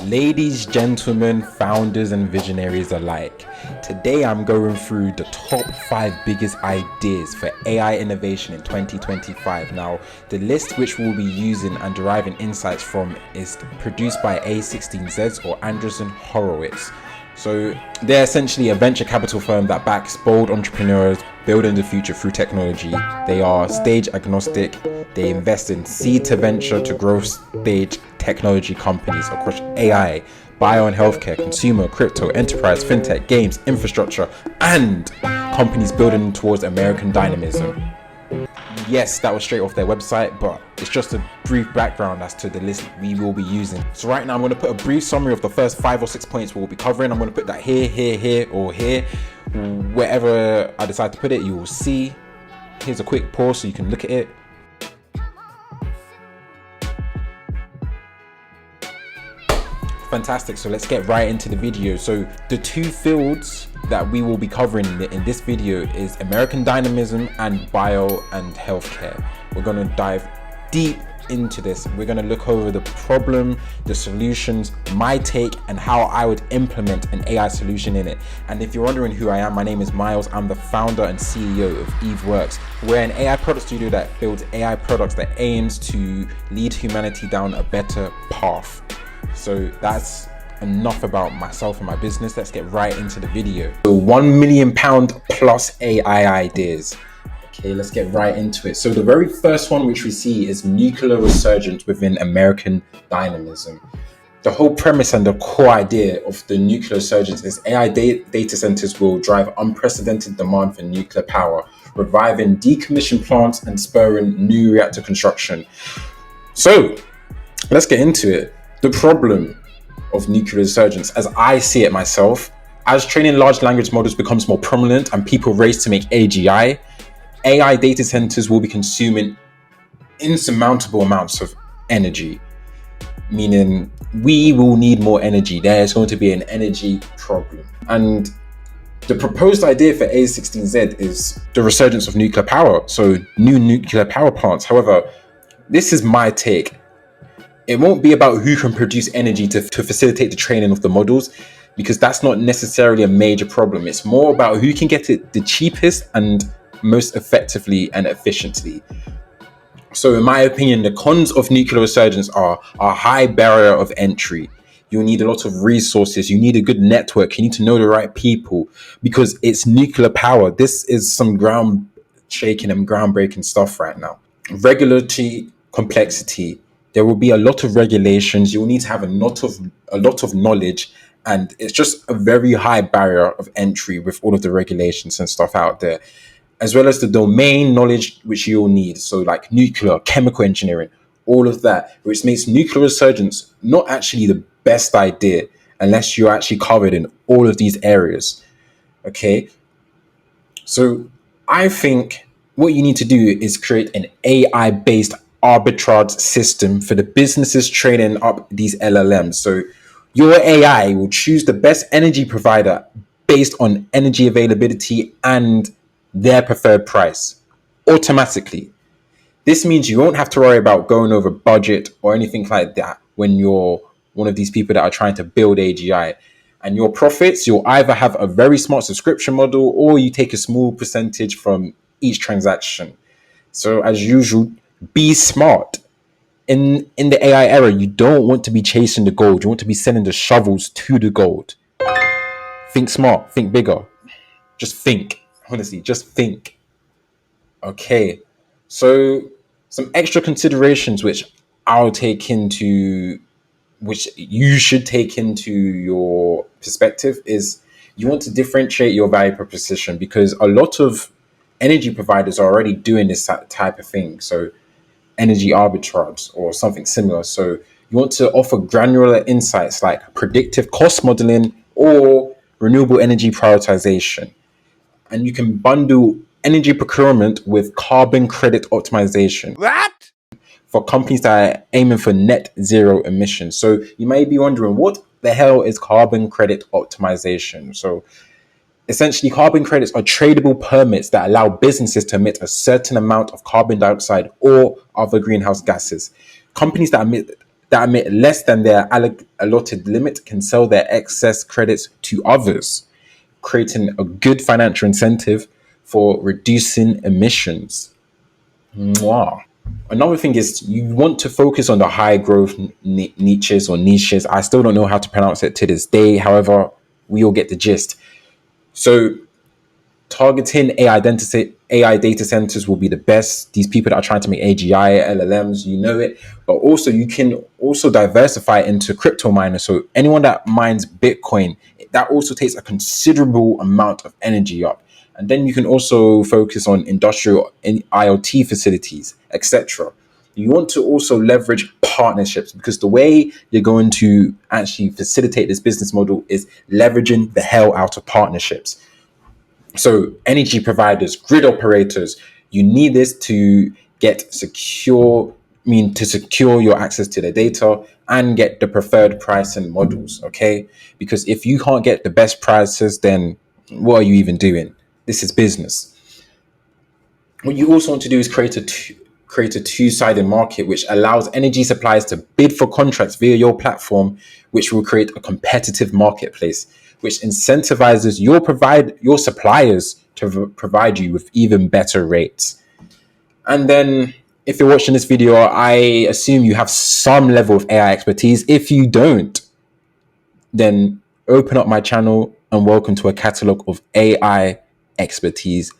Ladies, gentlemen, founders and visionaries alike, today I'm going through the top 5 biggest ideas for AI innovation in 2025. Now, the list which we'll be using and deriving insights from is produced by a16z or Andreessen Horowitz. So they're essentially a venture capital firm that backs bold entrepreneurs building the future through technology. They are stage agnostic. They invest in seed to venture to growth stage technology companies across AI, bio and healthcare, consumer, crypto, enterprise, fintech, games, infrastructure, and companies building towards American Dynamism. Yes, that was straight off their website, but it's just a brief background as to the list we will be using. So right now I'm going to put a brief summary of the first 5 or 6 points we'll be covering. I'm going to put that here, or here. Wherever I decide to put it, you will see. Here's a quick pause so you can look at it. Fantastic, so let's get right into the video. So the 2 fields that we will be covering in this video is American Dynamism and bio and healthcare. We're going to dive deep into this. We're going to look over the problem, the solutions, my take, and how I would implement an AI solution in it. And if you're wondering who I am, my name is Miles. I'm the founder and CEO of EveWorks. We're an AI product studio that builds AI products that aims to lead humanity down a better path. So that's enough about myself and my business. Let's get right into the video. So £1 million plus AI ideas. Okay, let's get right into it. So the very first one which we see is nuclear resurgence within American Dynamism. The whole premise and the core idea of the nuclear resurgence is AI data centers will drive unprecedented demand for nuclear power, reviving decommissioned plants and spurring new reactor construction. So let's get into it. The problem of nuclear resurgence, as I see it myself, as training large language models becomes more prominent and people race to make AGI, AI data centers will be consuming insurmountable amounts of energy, meaning we will need more energy. There's going to be an energy problem. And the proposed idea for a16z is the resurgence of nuclear power, so new nuclear power plants. However, this is my take. It won't be about who can produce energy to facilitate the training of the models, because that's not necessarily a major problem. It's more about who can get it the cheapest and most effectively and efficiently. So in my opinion, the cons of nuclear resurgence are a high barrier of entry. You'll need a lot of resources. You need a good network. You need to know the right people because it's nuclear power. This is some ground shaking and groundbreaking stuff right now. Regulatory complexity. There will be a lot of regulations. You'll need to have a lot of knowledge, and it's just a very high barrier of entry with all of the regulations and stuff out there, as well as the domain knowledge which you'll need. So like nuclear, chemical engineering, all of that, which makes nuclear resurgence not actually the best idea unless you're actually covered in all of these areas. Okay, so I think what you need to do is create an AI-based arbitrage system for the businesses training up these LLMs. So your AI will choose the best energy provider based on energy availability and their preferred price automatically. This means you won't have to worry about going over budget or anything like that when you're one of these people that are trying to build AGI. And your profits, you'll either have a very smart subscription model or you take a small percentage from each transaction. So as usual, be smart. In the AI era, you don't want to be chasing the gold. You want to be sending the shovels to the gold. Think smart, think bigger. Just think. Honestly, just think. Okay. So some extra considerations which which you should take into your perspective is you want to differentiate your value proposition, because a lot of energy providers are already doing this type of thing. So energy arbitrage or something similar. So you want to offer granular insights like predictive cost modeling or renewable energy prioritization. And you can bundle energy procurement with carbon credit optimization. What? For companies that are aiming for net zero emissions. So you may be wondering, what the hell is carbon credit optimization? So essentially, carbon credits are tradable permits that allow businesses to emit a certain amount of carbon dioxide or other greenhouse gases. Companies that emit that emit less than their allotted limit can sell their excess credits to others, creating a good financial incentive for reducing emissions. Mwah. Another thing is you want to focus on the high growth niches. I still don't know how to pronounce it to this day. However, we all get the gist. So targeting AI data centers will be the best. These people that are trying to make AGI, LLMs, you know it. But also you can also diversify into crypto miners. So anyone that mines Bitcoin, that also takes a considerable amount of energy up. And then you can also focus on industrial and IoT facilities, etc. You want to also leverage partnerships, because the way you're going to actually facilitate this business model is leveraging the hell out of partnerships. So energy providers, grid operators, you need this to get secure, to secure your access to the data and get the preferred pricing models, okay? Because if you can't get the best prices, then what are you even doing? This is business. What you also want to do is create a two-sided market, which allows energy suppliers to bid for contracts via your platform, which will create a competitive marketplace, which incentivizes your suppliers to provide you with even better rates. And then if you're watching this video, I assume you have some level of AI expertise. If you don't, then open up my channel and welcome to a catalog of AI expertise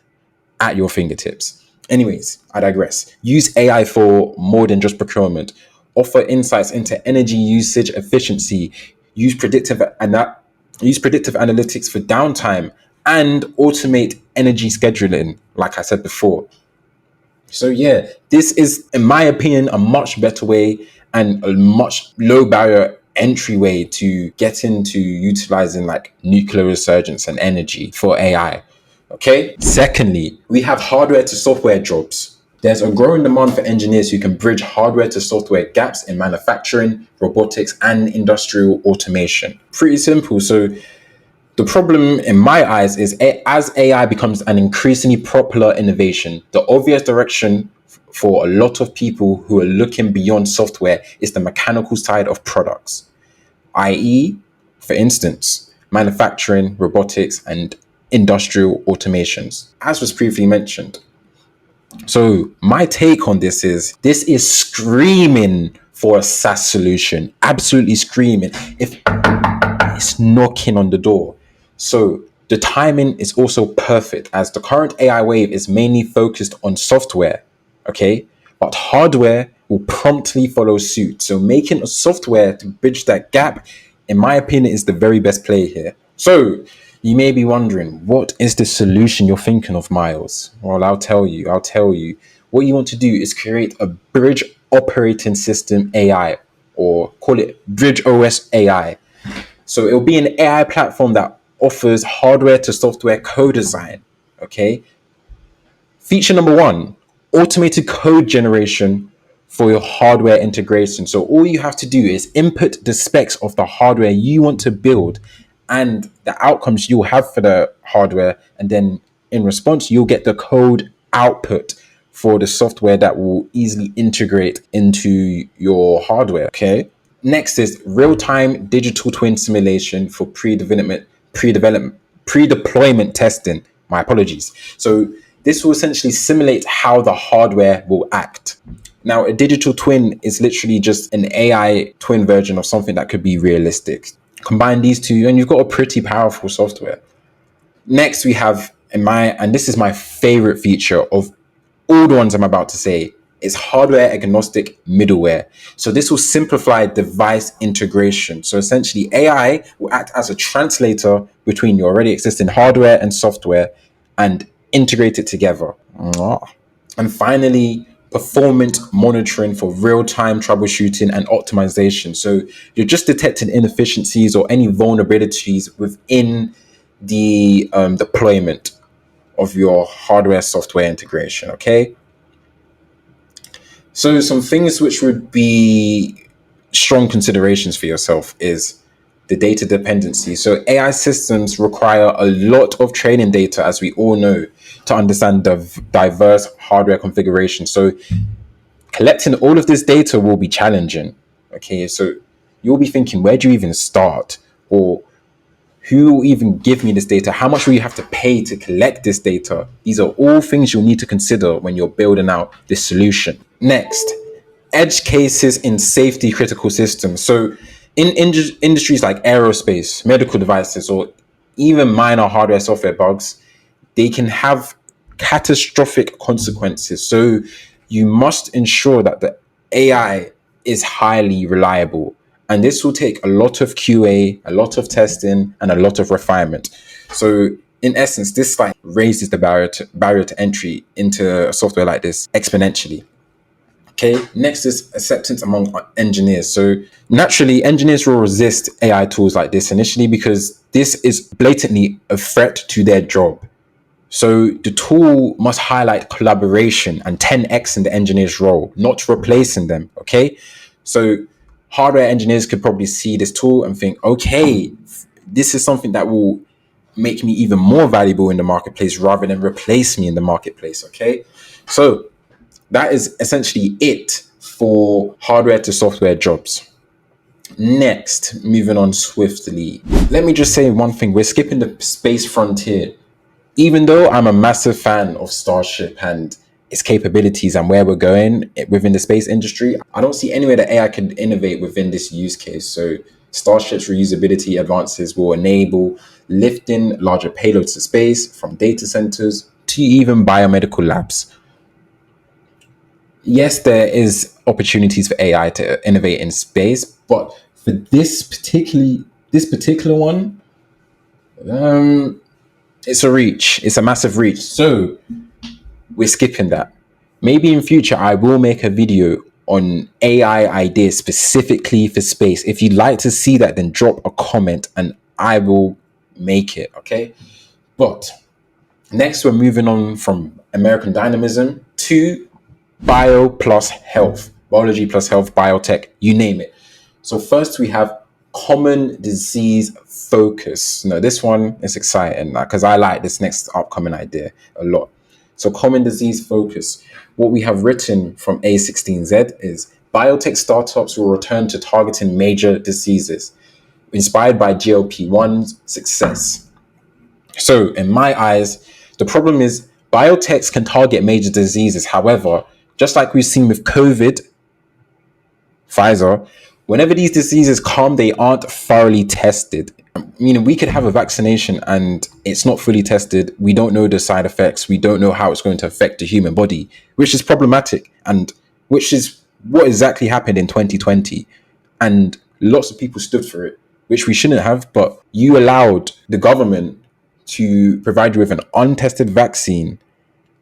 at your fingertips. Anyways, I digress. Use AI for more than just procurement. Offer insights into energy usage efficiency. Use predictive analytics for downtime and automate energy scheduling, like I said before. So yeah, this is, in my opinion, a much better way and a much low barrier entryway to get into utilizing like nuclear resurgence and energy for AI. Okay. Secondly, we have hardware to software jobs. There's a growing demand for engineers who can bridge hardware to software gaps in manufacturing, robotics, and industrial automation. Pretty simple. So the problem in my eyes is as AI becomes an increasingly popular innovation, the obvious direction for a lot of people who are looking beyond software is the mechanical side of products, i.e., for instance, manufacturing, robotics, and industrial automations, as was previously mentioned. So my take on this is screaming for a SaaS solution, absolutely screaming. If it's knocking on the door. So the timing is also perfect, as the current AI wave is mainly focused on software, okay? But hardware will promptly follow suit. So making a software to bridge that gap, in my opinion, is the very best play here. So you may be wondering, what is the solution you're thinking of, Miles? Well, I'll tell you. What you want to do is create a bridge operating system AI, or call it Bridge OS AI. So it'll be an AI platform that offers hardware to software co-design. Okay. Feature number one, automated code generation for your hardware integration. So all you have to do is input the specs of the hardware you want to build and the outcomes you'll have for the hardware. And then in response, you'll get the code output for the software that will easily integrate into your hardware. Okay. Next is real-time digital twin simulation for pre-deployment testing. My apologies. So this will essentially simulate how the hardware will act. Now, a digital twin is literally just an AI twin version of something that could be realistic. Combine these two and you've got a pretty powerful software. Next, we have, and this is my favorite feature of all the ones I'm about to say, is hardware agnostic middleware. So this will simplify device integration. So essentially AI will act as a translator between your already existing hardware and software and integrate it together. And finally, performance monitoring for real-time troubleshooting and optimization. So you're just detecting inefficiencies or any vulnerabilities within the deployment of your hardware software integration. Okay. So some things which would be strong considerations for yourself is the data dependency. So AI systems require a lot of training data, as we all know, to understand the diverse hardware configuration. So collecting all of this data will be challenging. Okay, so you'll be thinking, where do you even start? Or who will even give me this data? How much will you have to pay to collect this data? These are all things you'll need to consider when you're building out this solution. Next, edge cases in safety critical systems. So, in industries like aerospace, medical devices, or even minor hardware software bugs, they can have catastrophic consequences. So, you must ensure that the AI is highly reliable. And this will take a lot of QA, a lot of testing, and a lot of refinement. So, in essence, this like raises the barrier to entry into a software like this exponentially. Okay, next is acceptance among engineers. So naturally, engineers will resist AI tools like this initially because this is blatantly a threat to their job. So the tool must highlight collaboration and 10x in the engineer's role, not replacing them. Okay, so hardware engineers could probably see this tool and think, okay, this is something that will make me even more valuable in the marketplace rather than replace me in the marketplace. Okay, so that is essentially it for hardware to software jobs. Next, moving on swiftly. Let me just say one thing. We're skipping the space frontier. Even though I'm a massive fan of Starship and its capabilities and where we're going within the space industry, I don't see anywhere that AI can innovate within this use case. So Starship's reusability advances will enable lifting larger payloads to space, from data centers to even biomedical labs. Yes, there is opportunities for AI to innovate in space, but for this particular one, it's a reach. It's a massive reach. So we're skipping that. Maybe in future I will make a video on AI ideas specifically for space. If you'd like to see that, then drop a comment and I will make it. Okay. But next, we're moving on from American Dynamism to bio plus health, biology plus health, biotech, you name it. So first we have common disease focus. Now this one is exciting because I like this next upcoming idea a lot. So common disease focus. What we have written from a16z is biotech startups will return to targeting major diseases inspired by GLP-1's success. So, in my eyes, the problem is biotechs can target major diseases. However, just like we've seen with COVID, Pfizer, whenever these diseases come, they aren't thoroughly tested. Meaning, we could have a vaccination and it's not fully tested. We don't know the side effects. We don't know how it's going to affect the human body, which is problematic and which is what exactly happened in 2020. And lots of people stood for it, which we shouldn't have. But you allowed the government to provide you with an untested vaccine,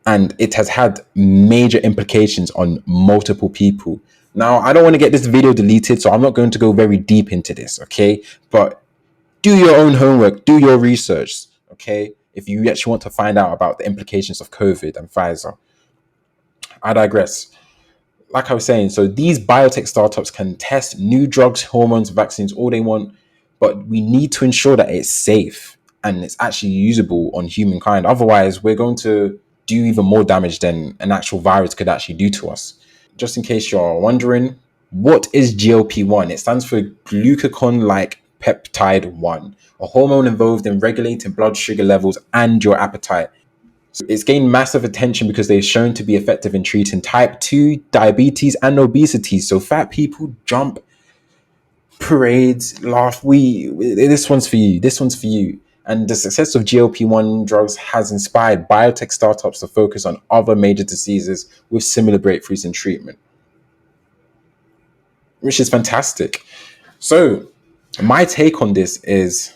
and it has had major implications on multiple people. Now, I don't want to get this video deleted, so I'm not going to go very deep into this, okay? But do your own homework, do your research, okay? If you actually want to find out about the implications of COVID and Pfizer. I digress. Like I was saying, so these biotech startups can test new drugs, hormones, vaccines, all they want, but we need to ensure that it's safe and it's actually usable on humankind. Otherwise, we're going to do even more damage than an actual virus could actually do to us. Just in case you're wondering, what is GLP-1? It stands for glucagon like peptide 1, a hormone involved in regulating blood sugar levels and your appetite. It's gained massive attention because they've shown to be effective in treating type 2 diabetes and obesity. So fat people jump, parades, laugh. This one's for you. This one's for you. And the success of GLP-1 drugs has inspired biotech startups to focus on other major diseases with similar breakthroughs in treatment, which is fantastic. So my take on this is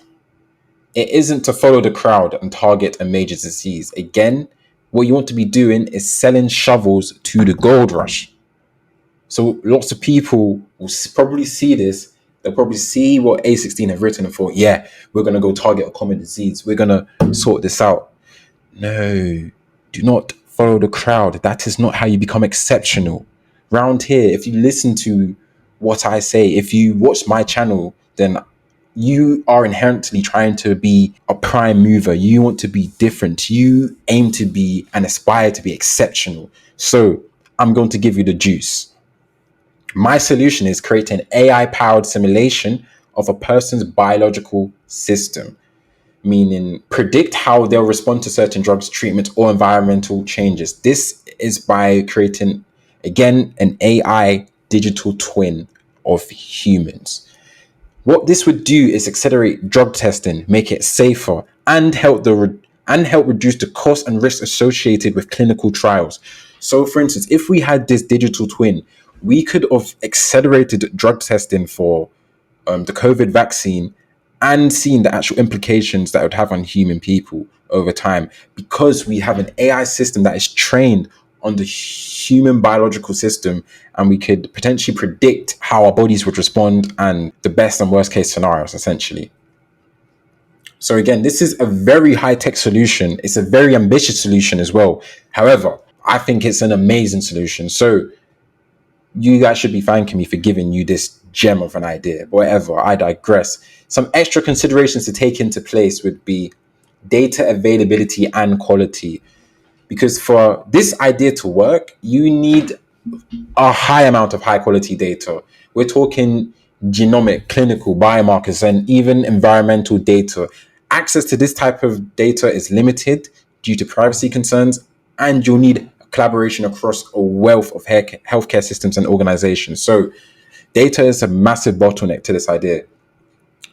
it isn't to follow the crowd and target a major disease. Again, what you want to be doing is selling shovels to the gold rush. So lots of people will probably see this. They'll probably see what A16 have written and thought, yeah, we're going to go target a common disease. We're going to sort this out. No, do not follow the crowd. That is not how you become exceptional. Round here, if you listen to what I say, if you watch my channel, then you are inherently trying to be a prime mover. You want to be different. You aim to be and aspire to be exceptional. So I'm going to give you the juice. My solution is create an AI powered simulation of a person's biological system, meaning predict how they'll respond to certain drugs, treatments, or environmental changes. This is by creating, again, an AI digital twin of humans. What this would do is accelerate drug testing, make it safer, and help reduce the cost and risk associated with clinical trials. So, for instance, if we had this digital twin, we could have accelerated drug testing for the COVID vaccine and seen the actual implications that it would have on human people over time, because we have an AI system that is trained on the human biological system, and we could potentially predict how our bodies would respond and the best and worst case scenarios, essentially. So again, this is a very high tech solution. It's a very ambitious solution as well. However, I think it's an amazing solution. So you guys should be thanking me for giving you this gem of an idea. But whatever, I digress. Some extra considerations to take into place would be data availability and quality. Because for this idea to work, you need a high amount of high quality data. We're talking genomic, clinical, biomarkers, and even environmental data. Access to this type of data is limited due to privacy concerns, and you'll need collaboration across a wealth of healthcare systems and organizations. So, data is a massive bottleneck to this idea.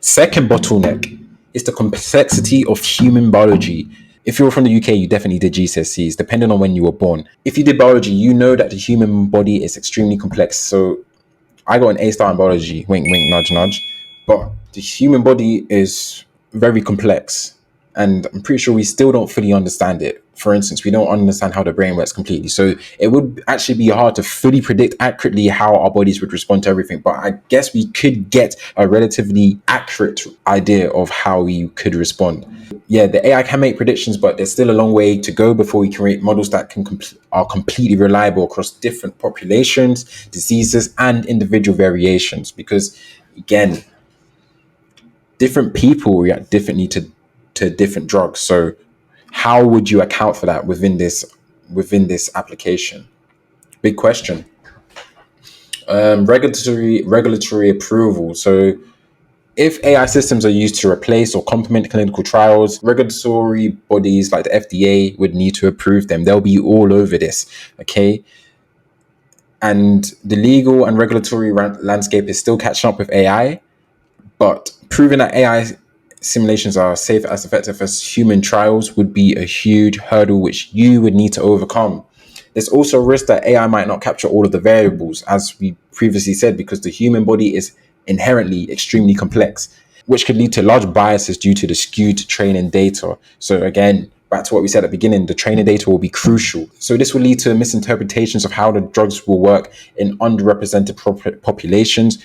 Second bottleneck is the complexity of human biology. If you're from the UK, you definitely did GCSEs, depending on when you were born. If you did biology, you know that the human body is extremely complex. So I got an A star in biology, wink, wink, nudge, nudge. But the human body is very complex. And I'm pretty sure we still don't fully understand it. For instance, we don't understand how the brain works completely. So it would actually be hard to fully predict accurately how our bodies would respond to everything. But I guess we could get a relatively accurate idea of how we could respond. Yeah, the AI can make predictions, but there's still a long way to go before we can create models that are completely reliable across different populations, diseases, and individual variations. Because again, different people react differently to different drugs. So how would you account for that within this application? Big question. Regulatory approval. So if AI systems are used to replace or complement clinical trials, regulatory bodies like the FDA would need to approve them. They'll be all over this, okay? And the legal and regulatory landscape is still catching up with AI, but proving that AI simulations are safe as effective as human trials would be a huge hurdle which you would need to overcome. There's also a risk that AI might not capture all of the variables, as we previously said, because the human body is inherently extremely complex, which could lead to large biases due to the skewed training data. So again, back to what we said at the beginning, the training data will be crucial. So this will lead to misinterpretations of how the drugs will work in underrepresented populations,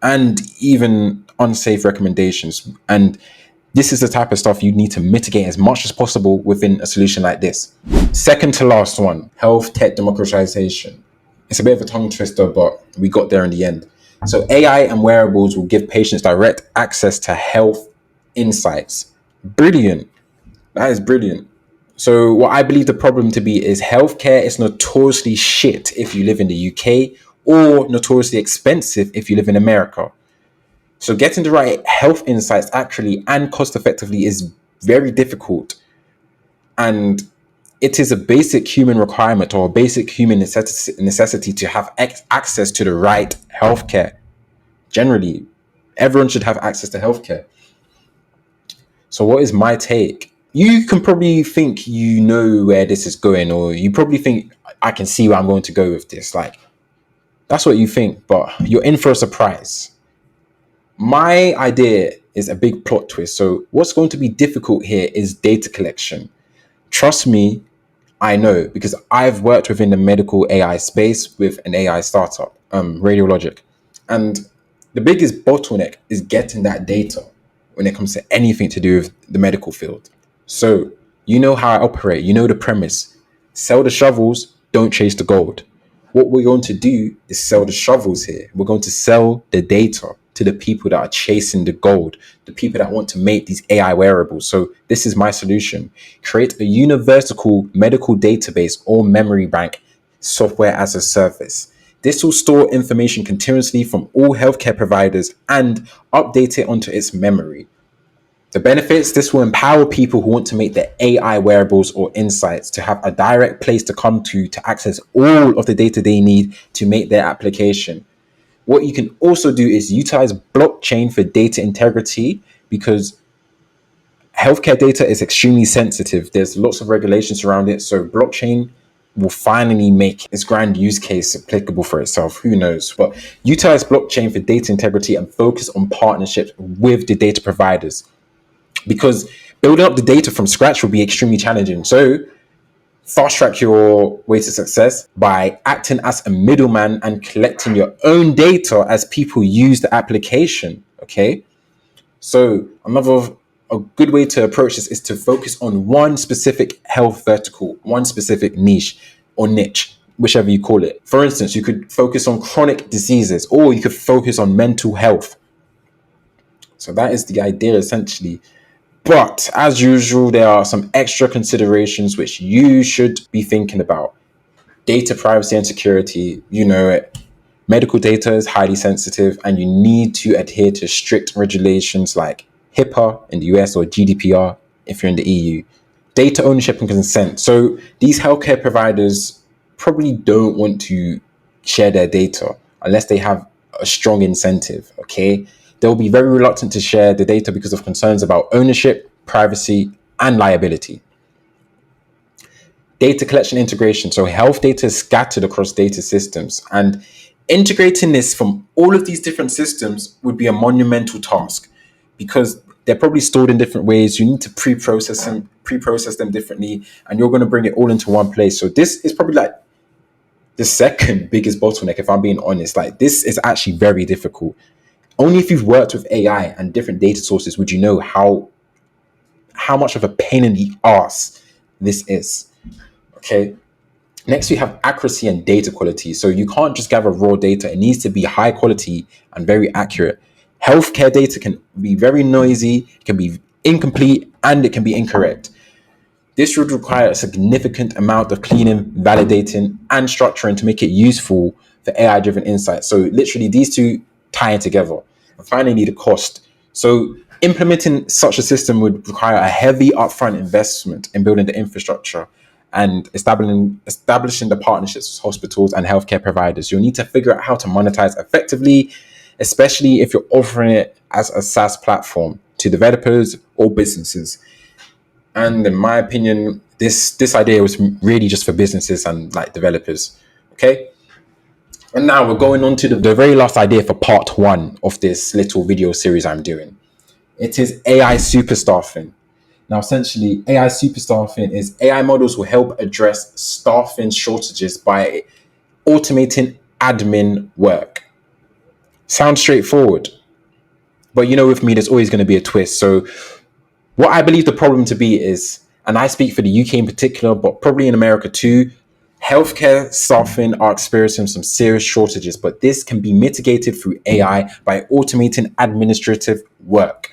and even unsafe recommendations. And this is the type of stuff you need to mitigate as much as possible within a solution like this. Second to last one, health tech democratization. It's a bit of a tongue twister, but we got there in the end. So AI and wearables will give patients direct access to health insights. Brilliant. That is brilliant. So what I believe the problem to be is healthcare is notoriously shit if you live in the UK, or notoriously expensive if you live in America. So getting the right health insights accurately and cost effectively is very difficult. And it is a basic human requirement or a basic human necessity to have access to the right healthcare. Generally, everyone should have access to healthcare. So what is my take? You can probably think you know where this is going, or you probably think I can see where I'm going to go with this. Like, that's what you think, but you're in for a surprise. My idea is a big plot twist. So what's going to be difficult here is data collection. Trust me, I know, because I've worked within the medical AI space with an AI startup, Radiologic. And the biggest bottleneck is getting that data when it comes to anything to do with the medical field. So you know how I operate, you know the premise. Sell the shovels, don't chase the gold. What we're going to do is sell the shovels here. We're going to sell the data to the people that are chasing the gold, the people that want to make these AI wearables. So this is my solution. Create a universal medical database or memory bank, software as a service. This will store information continuously from all healthcare providers and update it onto its memory. The benefits: this will empower people who want to make their AI wearables or insights to have a direct place to come to access all of the data they need to make their application. What you can also do is utilize blockchain for data integrity, because healthcare data is extremely sensitive. There's lots of regulations around it. So blockchain will finally make its grand use case applicable for itself. Who knows? But utilize blockchain for data integrity and focus on partnerships with the data providers, because building up the data from scratch will be extremely challenging. So fast track your way to success by acting as a middleman and collecting your own data as people use the application. Okay. So a good way to approach this is to focus on one specific health vertical, one specific niche or niche, whichever you call it. For instance, you could focus on chronic diseases, or you could focus on mental health. So that is the idea essentially. But as usual, there are some extra considerations which you should be thinking about. Data privacy and security, you know it. Medical data is highly sensitive, and you need to adhere to strict regulations like HIPAA in the US or GDPR if you're in the EU. Data ownership and consent. So these healthcare providers probably don't want to share their data unless they have a strong incentive, okay? They'll be very reluctant to share the data because of concerns about ownership, privacy, and liability. Data collection integration. So health data is scattered across data systems, and integrating this from all of these different systems would be a monumental task, because they're probably stored in different ways. You need to pre-process them differently, and you're going to bring it all into one place. So this is probably like the second biggest bottleneck, if I'm being honest. Like, this is actually very difficult. Only if you've worked with AI and different data sources would you know how much of a pain in the ass this is. Okay. Next, we have accuracy and data quality. So you can't just gather raw data. It needs to be high quality and very accurate. Healthcare data can be very noisy, it can be incomplete, and it can be incorrect. This would require a significant amount of cleaning, validating, and structuring to make it useful for AI-driven insights. So literally, these two tie in together. And finally, the cost. So implementing such a system would require a heavy upfront investment in building the infrastructure and establishing the partnerships with hospitals and healthcare providers. You'll need to figure out how to monetize effectively, especially if you're offering it as a SaaS platform to developers or businesses. And in my opinion, this idea was really just for businesses and like developers. Okay. And now we're going on to the very last idea for part one of this little video series I'm doing. It is AI superstaffing. Now, essentially, AI superstaffing is AI models will help address staffing shortages by automating admin work. Sounds straightforward. But you know, with me, there's always going to be a twist. So what I believe the problem to be is, and I speak for the UK in particular, but probably in America too, healthcare staffing are experiencing some serious shortages, but this can be mitigated through AI by automating administrative work.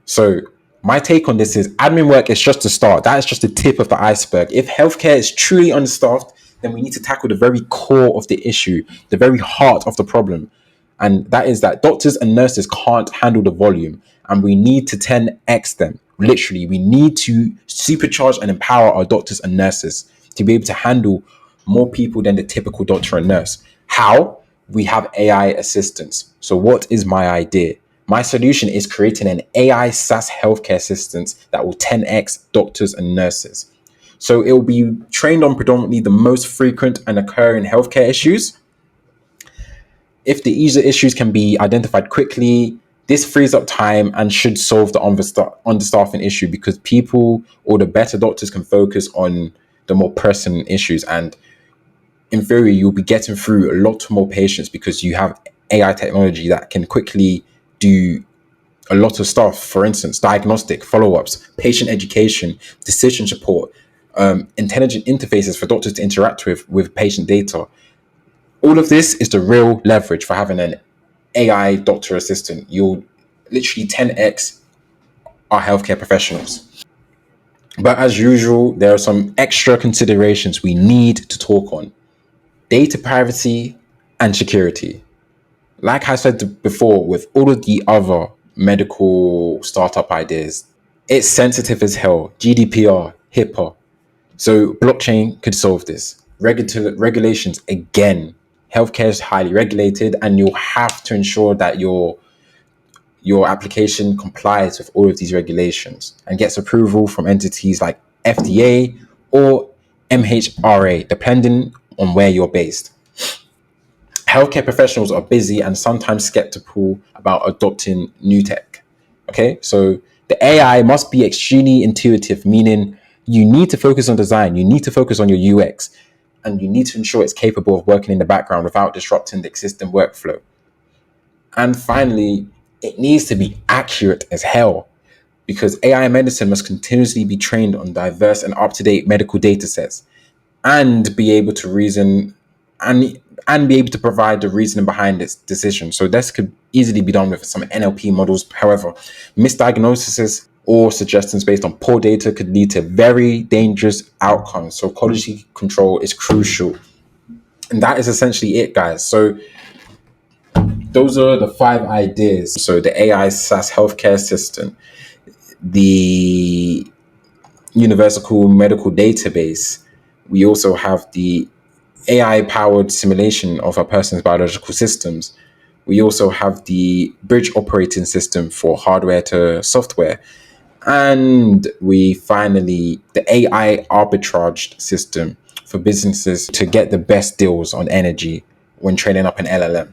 So my take on this is admin work is just the start. That is just the tip of the iceberg. If healthcare is truly understaffed, then we need to tackle the very core of the issue, the very heart of the problem. And that is that doctors and nurses can't handle the volume, and we need to 10x them. Literally, we need to supercharge and empower our doctors and nurses to be able to handle more people than the typical doctor and nurse. How? We have AI assistants. So what is my idea? My solution is creating an AI SaaS healthcare assistant that will 10x doctors and nurses. So it will be trained on predominantly the most frequent and occurring healthcare issues. If the user issues can be identified quickly, this frees up time and should solve the understaffing issue, because people or the better doctors can focus on the more pressing issues. And in theory, you'll be getting through a lot more patients because you have AI technology that can quickly do a lot of stuff. For instance, diagnostic, follow-ups, patient education, decision support, intelligent interfaces for doctors to interact with patient data. All of this is the real leverage for having an AI doctor assistant. You'll literally 10x our healthcare professionals. But as usual, there are some extra considerations we need to talk on. Data privacy and security. Like I said before, with all of the other medical startup ideas, it's sensitive as hell. GDPR, HIPAA. So blockchain could solve this. Regulations, again, healthcare is highly regulated, and you'll have to ensure that your application complies with all of these regulations and gets approval from entities like FDA or MHRA, depending on where you're based. Healthcare professionals are busy and sometimes skeptical about adopting new tech. Okay, so the AI must be extremely intuitive, meaning you need to focus on design, you need to focus on your UX, and you need to ensure it's capable of working in the background without disrupting the existing workflow. And finally, it needs to be accurate as hell, because AI medicine must continuously be trained on diverse and up-to-date medical data sets and be able to reason and be able to provide the reasoning behind its decision. So this could easily be done with some NLP models. However, misdiagnoses or suggestions based on poor data could lead to very dangerous outcomes. So quality control is crucial. And that is essentially it, guys. So those are the 5 ideas. So the AI SaaS healthcare system, the universal medical database. We also have the AI powered simulation of a person's biological systems. We also have the bridge operating system for hardware to software. And we finally, the AI arbitrage system for businesses to get the best deals on energy when training up an LLM.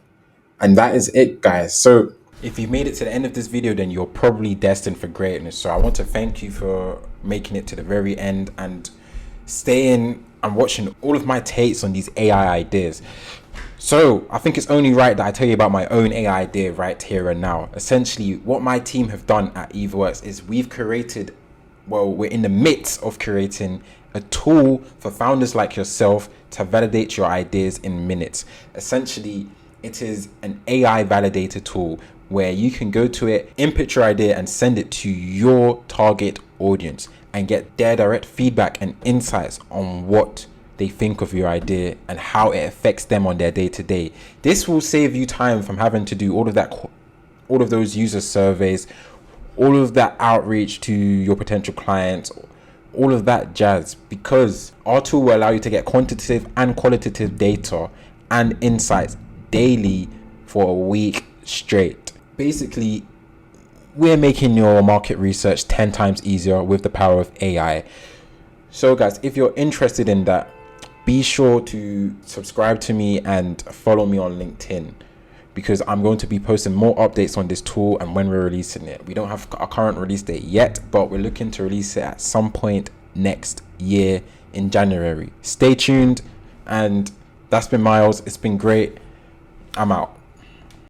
And that is it, guys. So if you made it to the end of this video, then you're probably destined for greatness. So I want to thank you for making it to the very end and staying and watching all of my takes on these AI ideas. So I think it's only right that I tell you about my own AI idea right here and now. Essentially, what my team have done at EvaWorks is we're in the midst of creating a tool for founders like yourself to validate your ideas in minutes. Essentially, it is an AI validator tool where you can go to it, input your idea, and send it to your target audience and get their direct feedback and insights on what they think of your idea and how it affects them on their day-to-day. This will save you time from having to do all of those user surveys, all of that outreach to your potential clients, all of that jazz, because our tool will allow you to get quantitative and qualitative data and insights daily for a week straight. Basically, we're making your market research 10 times easier with the power of AI. So guys, if you're interested in that, be sure to subscribe to me and follow me on LinkedIn, because I'm going to be posting more updates on this tool and when we're releasing it. We don't have a current release date yet, but we're looking to release it at some point next year in January. Stay tuned, and that's been Miles. It's been great. I'm out.